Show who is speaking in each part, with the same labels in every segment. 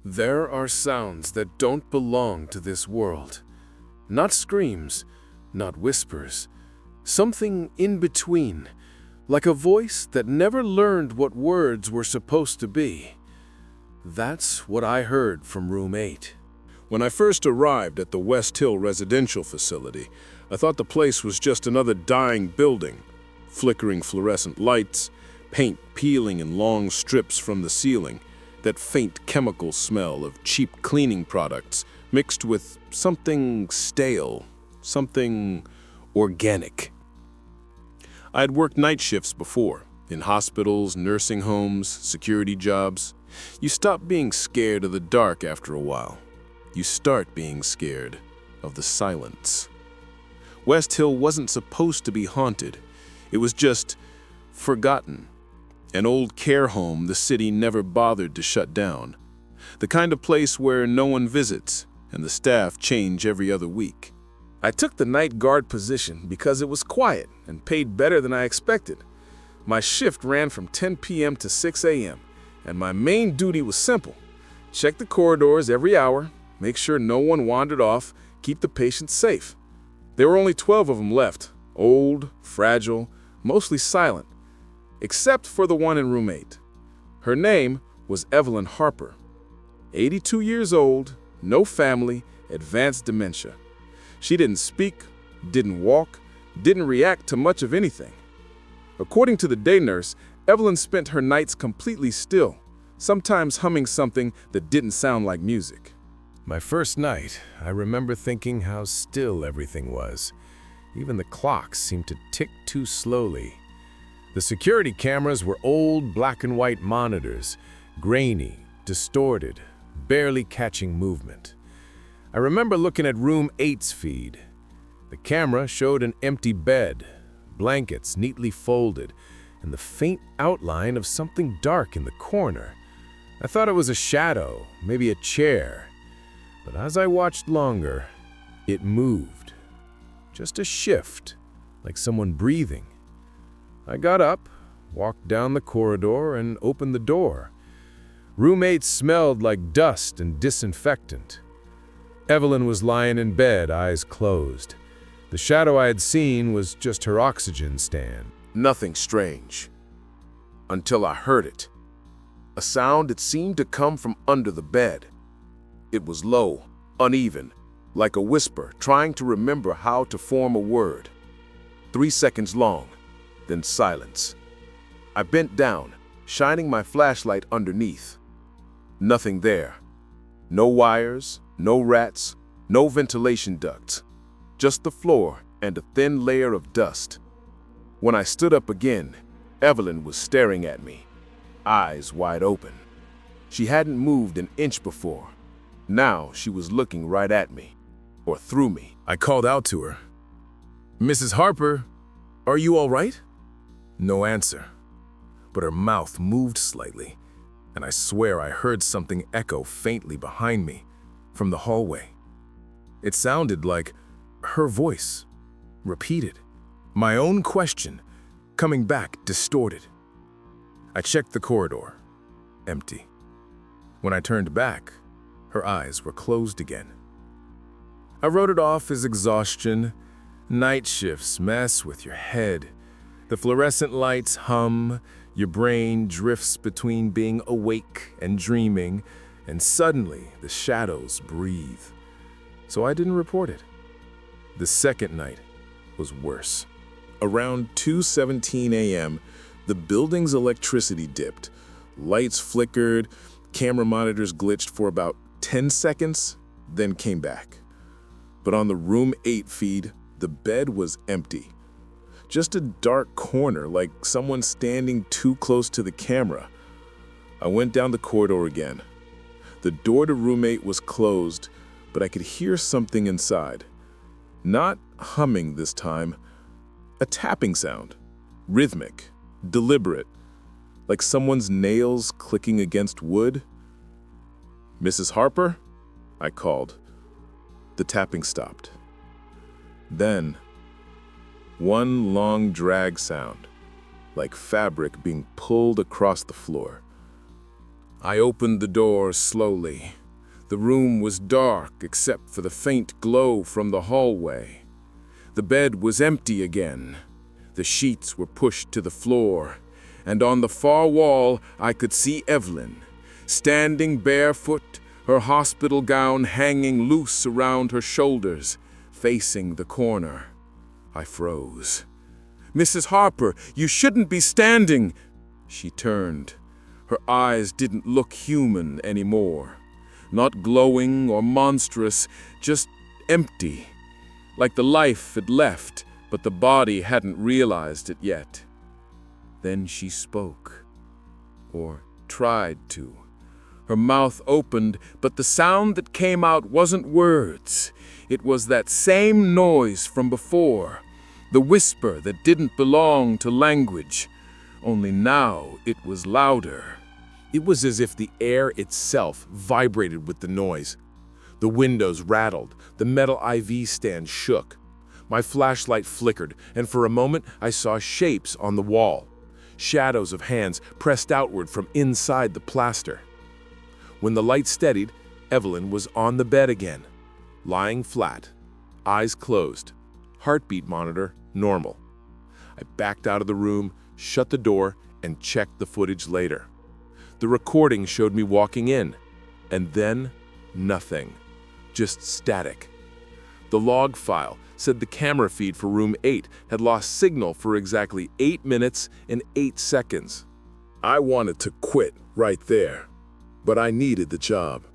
Speaker 1: There are sounds that don't belong to this world. Not screams, not whispers. Something in between, like a voice that never learned what words were supposed to be. That's what I heard from room 8.
Speaker 2: When I first arrived at the Westhill residential facility, I thought the place was just another dying building. Flickering fluorescent lights, paint peeling in long strips from the ceiling, that faint chemical smell of cheap cleaning products mixed with something stale, something organic. I had worked night shifts before, in hospitals, nursing homes, security jobs. You stop being scared of the dark after a while. You start being scared of the silence. Westhill wasn't supposed to be haunted. It was just forgotten. An old care home the city never bothered to shut down. The kind of place where no one visits and the staff change every other week.
Speaker 1: I took the night guard position because it was quiet and paid better than I expected. My shift ran from 10 p.m. to 6 a.m., and my main duty was simple. Check the corridors every hour, make sure no one wandered off, keep the patients safe. There were only 12 of them left, old, fragile, mostly silent, except for the one in room 8. Her name was Evelyn Harper. 82 years old, no family, advanced dementia. She didn't speak, didn't walk, didn't react to much of anything. According to the day nurse, Evelyn spent her nights completely still, sometimes humming something that didn't sound like music.
Speaker 3: My first night, I remember thinking how still everything was. Even the clocks seemed to tick too slowly. The security cameras were old black and white monitors, grainy, distorted, barely catching movement. I remember looking at room 8's feed. The camera showed an empty bed, blankets neatly folded, and the faint outline of something dark in the corner. I thought it was a shadow, maybe a chair. But as I watched longer, it moved. Just a shift, like someone breathing. I got up, walked down the corridor, and opened the door. Room 8 smelled like dust and disinfectant. Evelyn was lying in bed, eyes closed. The shadow I had seen was just her oxygen stand.
Speaker 4: Nothing strange. Until I heard it. A sound that seemed to come from under the bed. It was low, uneven, like a whisper trying to remember how to form a word. 3 seconds long, then silence. I bent down, shining my flashlight underneath. Nothing there. No wires, no rats, no ventilation ducts. Just the floor and a thin layer of dust. When I stood up again, Evelyn was staring at me, eyes wide open. She hadn't moved an inch before. Now she was looking right at me, or through me.
Speaker 1: I called out to her. "Mrs. Harper, are you all right?" No answer, but her mouth moved slightly, and I swear I heard something echo faintly behind me from the hallway. It sounded like her voice, repeated. My own question, coming back distorted. I checked the corridor, empty. When I turned back, her eyes were closed again. I wrote it off as exhaustion. Night shifts mess with your head. The fluorescent lights hum, your brain drifts between being awake and dreaming, and suddenly the shadows breathe. So I didn't report it. The second night was worse. Around 2:17 a.m., the building's electricity dipped. Lights flickered, camera monitors glitched for about 10 seconds, then came back. But on the room 8 feed, the bed was empty. Just a dark corner, like someone standing too close to the camera. I went down the corridor again. The door to room 8 was closed, but I could hear something inside. Not humming this time, a tapping sound, rhythmic, deliberate, like someone's nails clicking against wood. "Mrs. Harper?" I called. The tapping stopped. Then, one long drag sound, like fabric being pulled across the floor.
Speaker 2: I opened the door slowly. The room was dark except for the faint glow from the hallway. The bed was empty again. The sheets were pushed to the floor, and on the far wall I could see Evelyn, standing barefoot, her hospital gown hanging loose around her shoulders, facing the corner. I froze. "Mrs. Harper, you shouldn't be standing!" She turned. Her eyes didn't look human anymore. Not glowing or monstrous, just empty. Like the life had left, but the body hadn't realized it yet. Then she spoke. Or tried to. Her mouth opened, but the sound that came out wasn't words. It was that same noise from before. The whisper that didn't belong to language. Only now it was louder.
Speaker 3: It was as if the air itself vibrated with the noise. The windows rattled, the metal IV stand shook. My flashlight flickered, and for a moment I saw shapes on the wall. Shadows of hands pressed outward from inside the plaster. When the light steadied, Evelyn was on the bed again, lying flat, eyes closed, heartbeat monitor normal. I backed out of the room, shut the door, and checked the footage later. The recording showed me walking in, and then nothing, just static. The log file said the camera feed for room 8 had lost signal for exactly 8 minutes and 8 seconds.
Speaker 2: I wanted to quit right there, but I needed the job.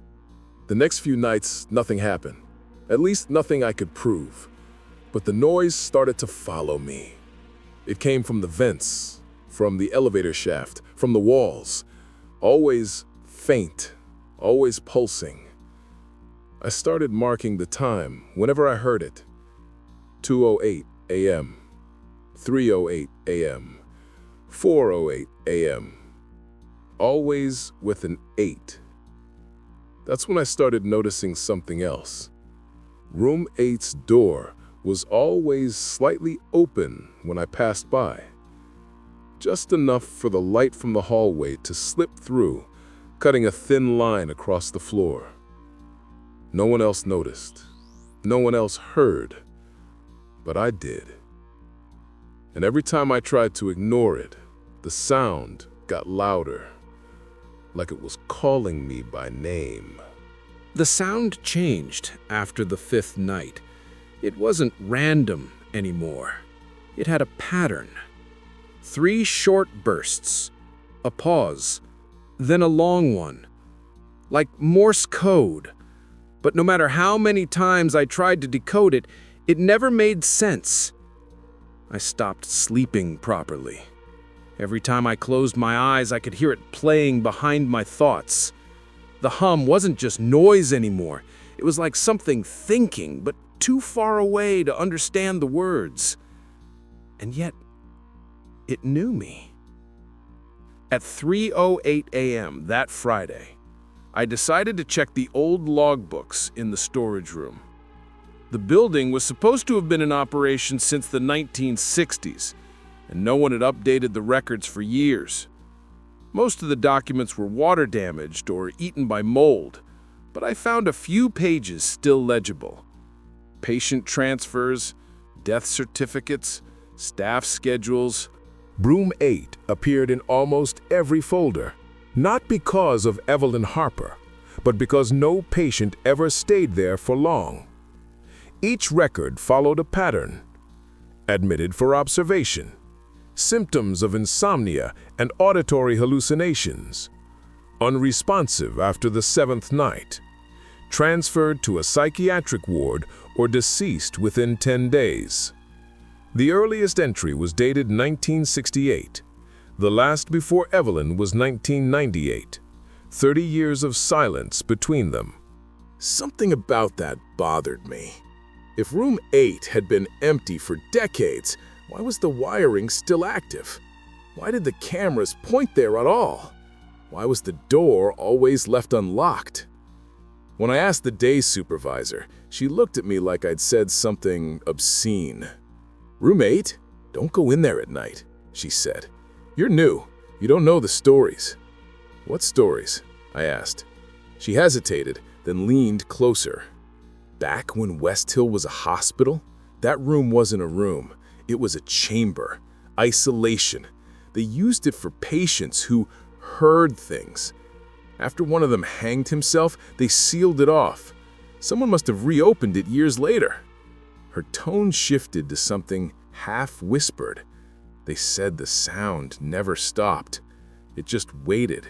Speaker 2: The next few nights, nothing happened. At least nothing I could prove. But the noise started to follow me. It came from the vents, from the elevator shaft, from the walls. Always faint, always pulsing. I started marking the time whenever I heard it. 2:08 a.m., 3:08 a.m., 4:08 a.m. Always with an 8. That's when I started noticing something else. Room 8's door was always slightly open when I passed by. Just enough for the light from the hallway to slip through, cutting a thin line across the floor. No one else noticed. No one else heard. But I did. And every time I tried to ignore it, the sound got louder, like it was calling me by name.
Speaker 5: The sound changed after the 5th night. It wasn't random anymore. It had a pattern. 3 short bursts, a pause, then a long one, like Morse code. But no matter how many times I tried to decode it, it never made sense. I stopped sleeping properly. Every time I closed my eyes, I could hear it playing behind my thoughts. The hum wasn't just noise anymore. It was like something thinking, but too far away to understand the words. And yet, it knew me. At 3:08 a.m. that Friday, I decided to check the old logbooks in the storage room. The building was supposed to have been in operation since the 1960s, and no one had updated the records for years. Most of the documents were water damaged or eaten by mold, but I found a few pages still legible. Patient transfers, death certificates, staff schedules.
Speaker 2: Room 8 appeared in almost every folder, not because of Evelyn Harper, but because no patient ever stayed there for long. Each record followed a pattern. Admitted for observation. Symptoms of insomnia and auditory hallucinations. Unresponsive after the 7th night. Transferred to a psychiatric ward or deceased within 10 days. The earliest entry was dated 1968. The last before Evelyn was 1998. 30 years of silence between them. Something about that bothered me. If room 8 had been empty for decades, why was the wiring still active? Why did the cameras point there at all? Why was the door always left unlocked? When I asked the day supervisor, she looked at me like I'd said something obscene. "Room 8? Don't go in there at night," she said. "You're new. You don't know the stories." "What stories?"
Speaker 1: I asked. She hesitated, then leaned closer. Back when Westhill was a hospital, that room wasn't a room. It was a chamber. Isolation. They used it for patients who heard things. After one of them hanged himself, they sealed it off. Someone must have reopened it years later. Her tone shifted to something half-whispered. They said the sound never stopped. It just waited.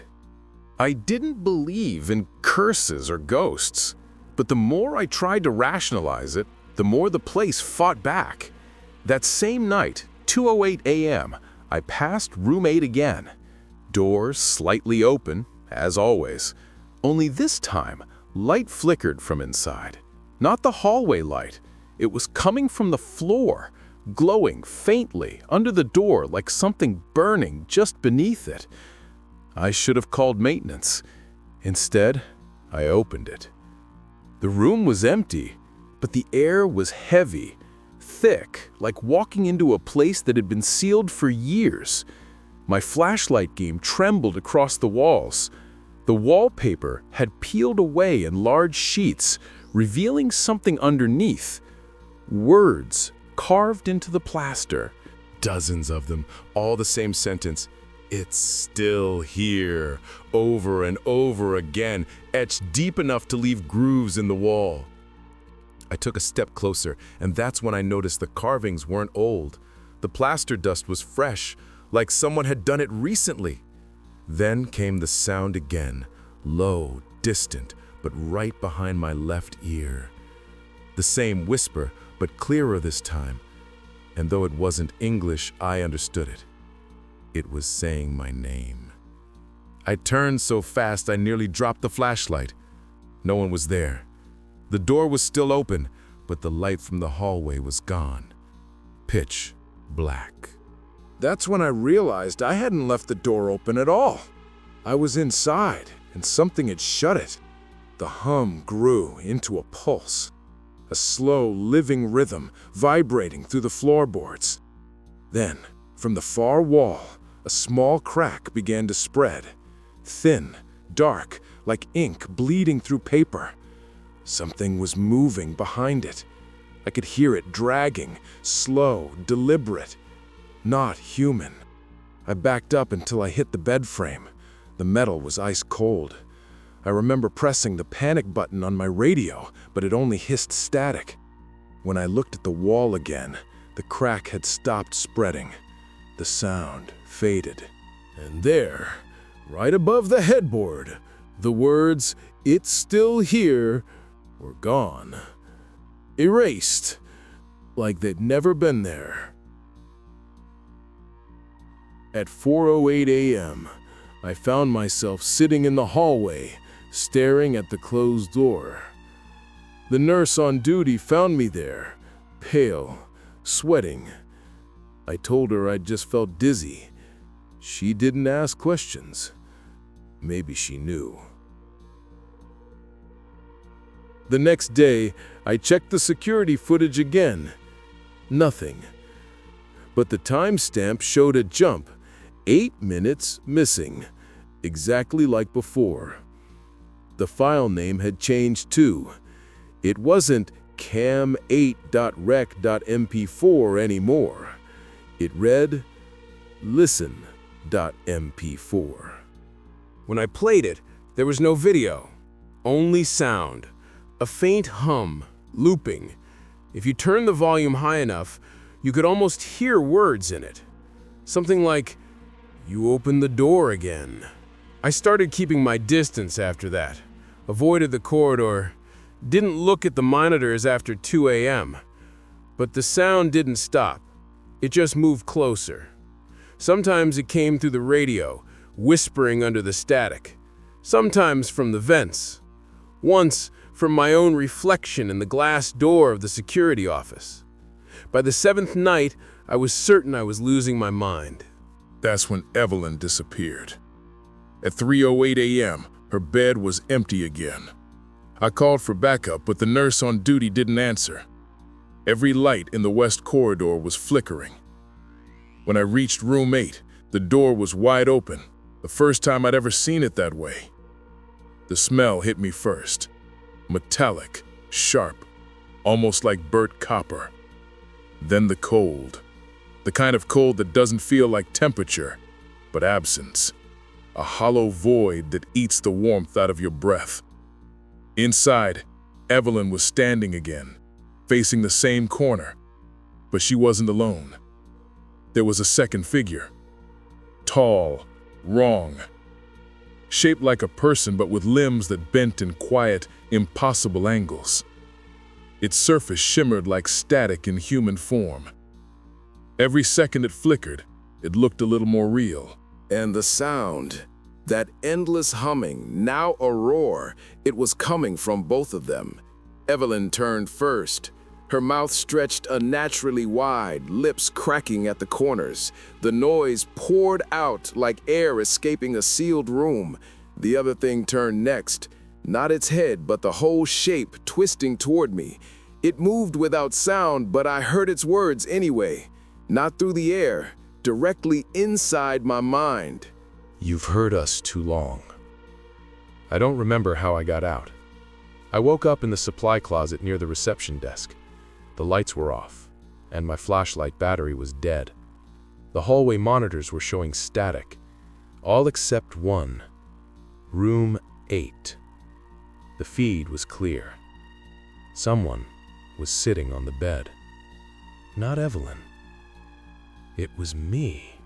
Speaker 3: I didn't believe in curses or ghosts, but the more I tried to rationalize it, the more the place fought back. That same night, 2:08 a.m., I passed room 8 again. Doors slightly open, as always. Only this time, light flickered from inside. Not the hallway light. It was coming from the floor, glowing faintly under the door like something burning just beneath it. I should have called maintenance. Instead, I opened it. The room was empty, but the air was heavy, thick, like walking into a place that had been sealed for years. My flashlight beam trembled across the walls. The wallpaper had peeled away in large sheets, revealing something underneath. Words carved into the plaster. Dozens of them, all the same sentence. "It's still here," over and over again, etched deep enough to leave grooves in the wall. I took a step closer, and that's when I noticed the carvings weren't old. The plaster dust was fresh, like someone had done it recently. Then came the sound again, low, distant, but right behind my left ear. The same whisper, but clearer this time. And though it wasn't English, I understood it. It was saying my name. I turned so fast I nearly dropped the flashlight. No one was there. The door was still open, but the light from the hallway was gone. Pitch black.
Speaker 2: That's when I realized I hadn't left the door open at all. I was inside, and something had shut it. The hum grew into a pulse, a slow, living rhythm vibrating through the floorboards. Then, from the far wall, a small crack began to spread, thin, dark, like ink bleeding through paper. Something was moving behind it. I could hear it dragging, slow, deliberate, not human. I backed up until I hit the bed frame. The metal was ice cold. I remember pressing the panic button on my radio, but it only hissed static. When I looked at the wall again, the crack had stopped spreading. The sound faded.
Speaker 1: And there, right above the headboard, the words, "It's still here," were gone. Erased, like they'd never been there. At 4:08 a.m., I found myself sitting in the hallway, staring at the closed door. The nurse on duty found me there, pale, sweating. I told her I'd just felt dizzy. She didn't ask questions. Maybe she knew. The next day, I checked the security footage again. Nothing. But the timestamp showed a jump, 8 minutes missing, exactly like before. The file name had changed too. It wasn't cam8.rec.mp4 anymore. It read listen.mp4. When I played it, there was no video, only sound. A faint hum, looping. If you turned the volume high enough, you could almost hear words in it. Something like, "You opened the door again." I started keeping my distance after that, avoided the corridor, didn't look at the monitors after 2 a.m. But the sound didn't stop. It just moved closer. Sometimes it came through the radio, whispering under the static. Sometimes from the vents. Once, from my own reflection in the glass door of the security office. By the 7th night, I was certain I was losing my mind.
Speaker 2: That's when Evelyn disappeared. At 3:08 a.m., her bed was empty again. I called for backup, but the nurse on duty didn't answer. Every light in the west corridor was flickering. When I reached room 8, the door was wide open, the first time I'd ever seen it that way. The smell hit me first. Metallic, sharp, almost like burnt copper. Then the cold. The kind of cold that doesn't feel like temperature, but absence. A hollow void that eats the warmth out of your breath. Inside, Evelyn was standing again, facing the same corner. But she wasn't alone. There was a second figure. Tall, wrong. Shaped like a person but with limbs that bent in quiet, impossible angles. Its surface shimmered like static in human form. Every second it flickered, it looked a little more real.
Speaker 4: And the sound, that endless humming, now a roar, it was coming from both of them. Evelyn turned first. Her mouth stretched unnaturally wide, lips cracking at the corners. The noise poured out like air escaping a sealed room. The other thing turned next, not its head, but the whole shape twisting toward me. It moved without sound, but I heard its words anyway. Not through the air, directly inside my mind.
Speaker 3: You've heard us too long. I don't remember how I got out. I woke up in the supply closet near the reception desk. The lights were off, and my flashlight battery was dead. The hallway monitors were showing static, all except one. Room 8. The feed was clear. Someone was sitting on the bed. Not Evelyn. It was me.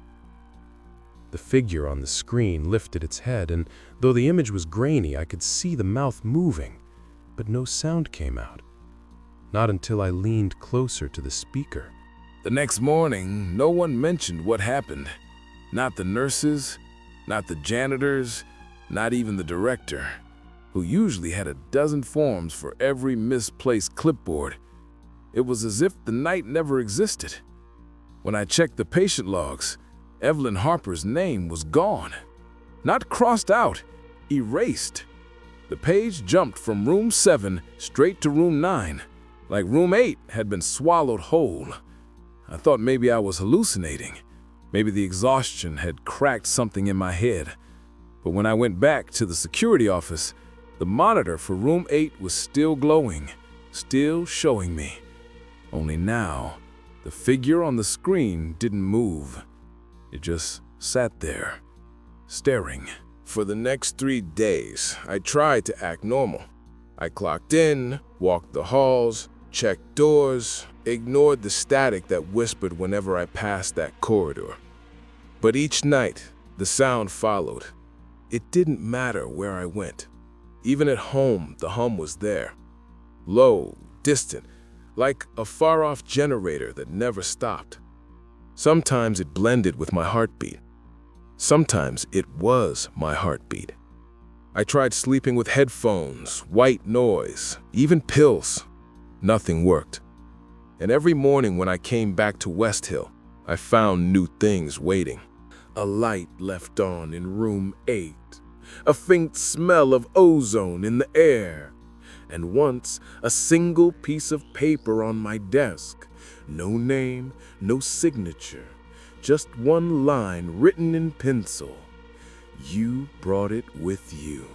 Speaker 3: The figure on the screen lifted its head, and though the image was grainy, I could see the mouth moving, but no sound came out. Not until I leaned closer to the speaker.
Speaker 1: The next morning, no one mentioned what happened. Not the nurses, not the janitors, not even the director, who usually had a dozen forms for every misplaced clipboard. It was as if the night never existed. When I checked the patient logs, Evelyn Harper's name was gone. Not crossed out, erased. The page jumped from room 7 straight to room 9. Like room 8 had been swallowed whole. I thought maybe I was hallucinating. Maybe the exhaustion had cracked something in my head. But when I went back to the security office, the monitor for room 8 was still glowing, still showing me. Only now, the figure on the screen didn't move. It just sat there, staring.
Speaker 4: For the next 3 days, I tried to act normal. I clocked in, walked the halls, checked doors, ignored the static that whispered whenever I passed that corridor. But each night, the sound followed. It didn't matter where I went. Even at home, the hum was there. Low, distant, like a far-off generator that never stopped. Sometimes it blended with my heartbeat. Sometimes it was my heartbeat. I tried sleeping with headphones, white noise, even pills. Nothing worked. And every morning when I came back to Westhill, I found new things waiting. A light left on in room 8, a faint smell of ozone in the air, and once a single piece of paper on my desk. No name, no signature, just one line written in pencil. You brought it with you.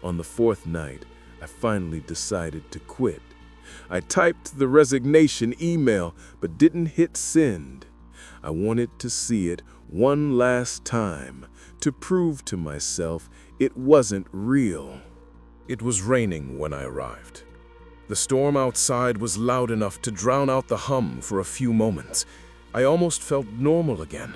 Speaker 4: On the 4th night, I finally decided to quit. I typed the resignation email, but didn't hit send. I wanted to see it one last time, to prove to myself it wasn't real. It was raining when I arrived. The storm outside was loud enough to drown out the hum for a few moments. I almost felt normal again.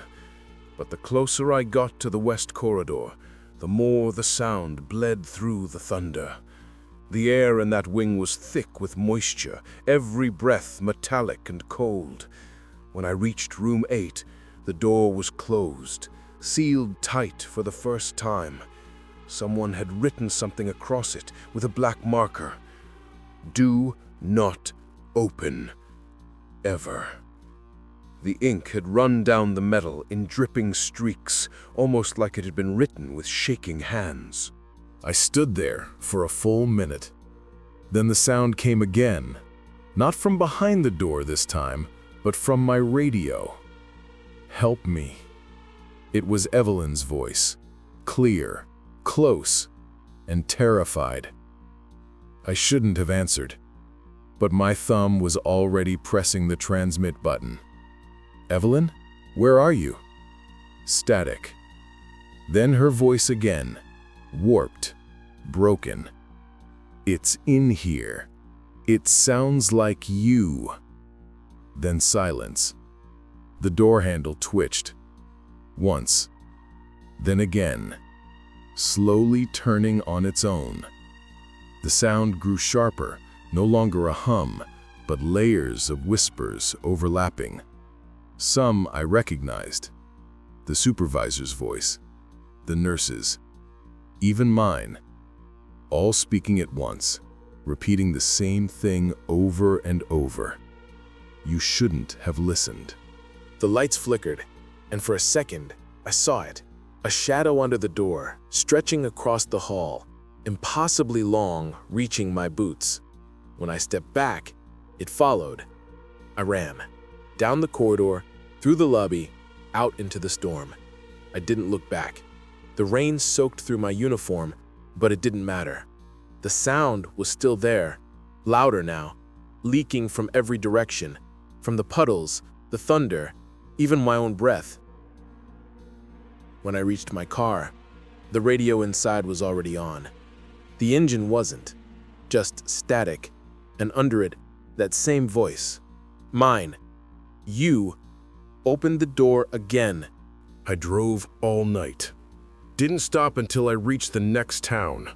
Speaker 4: But the closer I got to the west corridor, the more the sound bled through the thunder. The air in that wing was thick with moisture, every breath metallic and cold. When I reached room 8, the door was closed, sealed tight for the first time. Someone had written something across it with a black marker. Do not open. Ever. The ink had run down the metal in dripping streaks, almost like it had been written with shaking hands.
Speaker 1: I stood there for a full minute. Then the sound came again, not from behind the door this time, but from my radio. Help me. It was Evelyn's voice, clear, close,
Speaker 3: and terrified. I shouldn't have answered, but my thumb was already pressing the transmit button. "Evelyn, where are you?" Static. Then her voice again, warped, broken. "It's in here. It sounds like you." Then silence. The door handle twitched. Once. Then again, slowly turning on its own. The sound grew sharper, no longer a hum, but layers of whispers overlapping. Some I recognized. The supervisor's voice, the nurses, even mine, all speaking at once, repeating the same thing over and over. "You shouldn't have listened."
Speaker 1: The lights flickered, and for a second, I saw it. A shadow under the door, stretching across the hall, impossibly long, reaching my boots. When I stepped back, it followed. I ran. Down the corridor, through the lobby, out into the storm. I didn't look back. The rain soaked through my uniform, but it didn't matter. The sound was still there, louder now, leaking from every direction, from the puddles, the thunder, even my own breath. When I reached my car, the radio inside was already on. The engine wasn't, just static, and under it, that same voice. Mine. "You opened the door again."
Speaker 2: I drove all night. Didn't stop until I reached the next town.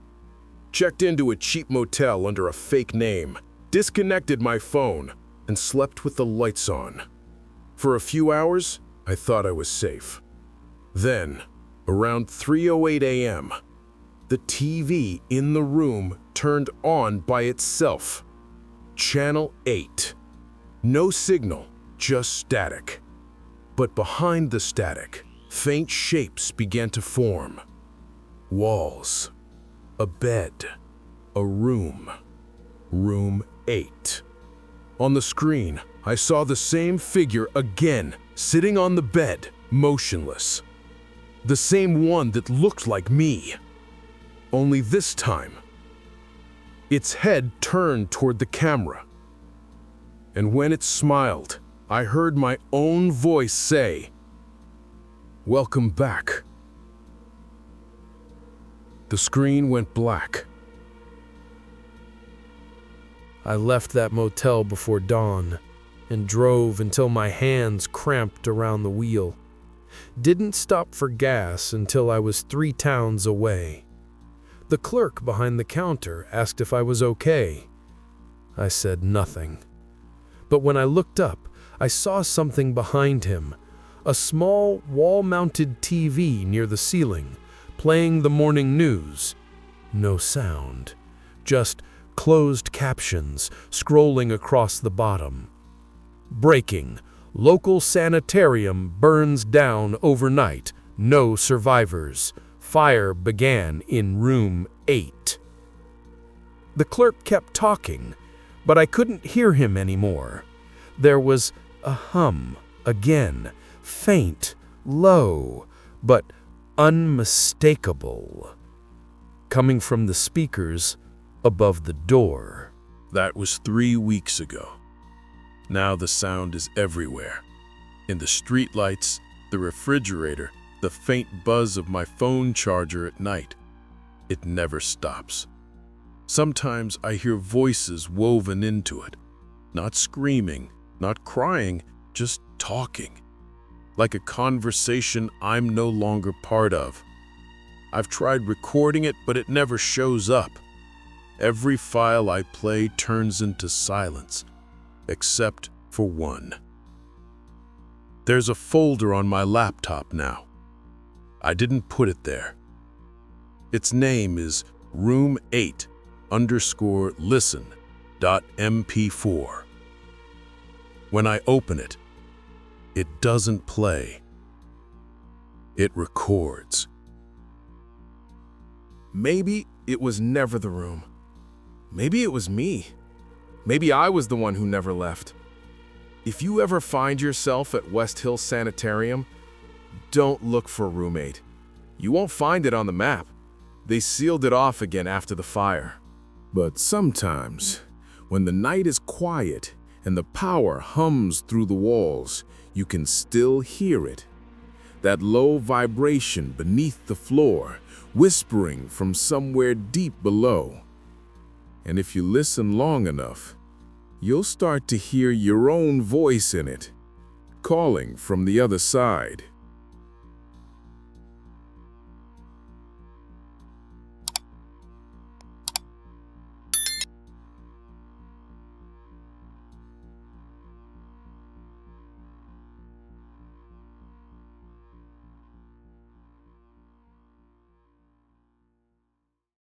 Speaker 2: Checked into a cheap motel under a fake name, disconnected my phone, and slept with the lights on. For a few hours, I thought I was safe. Then, around 3:08 a.m., the TV in the room turned on by itself. Channel 8. No signal, just static. But behind the static, faint shapes began to form. Walls, a bed, a room. Room 8. On the screen, I saw the same figure again, sitting on the bed, motionless. The same one that looked like me. Only this time, its head turned toward the camera. And when it smiled, I heard my own voice say, "Welcome back." The screen went black.
Speaker 5: I left that motel before dawn and drove until my hands cramped around the wheel. Didn't stop for gas until I was 3 towns away. The clerk behind the counter asked if I was okay. I said nothing. But when I looked up, I saw something behind him, a small wall-mounted TV near the ceiling, playing the morning news. No sound, just closed captions scrolling across the bottom. Breaking: local sanitarium burns down overnight, no survivors. Fire began in room 8. The clerk kept talking, but I couldn't hear him anymore. There was a hum again, faint, low, but unmistakable, coming from the speakers above the door.
Speaker 2: That was 3 weeks ago. Now the sound is everywhere. In the streetlights, the refrigerator, the faint buzz of my phone charger at night. It never stops. Sometimes I hear voices woven into it. Not screaming, not crying, just talking. Like a conversation I'm no longer part of. I've tried recording it, but it never shows up. Every file I play turns into silence, except for one. There's a folder on my laptop now. I didn't put it there. Its name is room8_listen.mp4. When I open it, it doesn't play. It records.
Speaker 1: Maybe it was never the room. Maybe it was me. Maybe I was the one who never left. If you ever find yourself at Westhill Sanitarium, don't look for room 8. You won't find it on the map. They sealed it off again after the fire.
Speaker 2: But sometimes, when the night is quiet and the power hums through the walls, you can still hear it. That low vibration beneath the floor, whispering from somewhere deep below. And if you listen long enough, you'll start to hear your own voice in it, calling from the other side.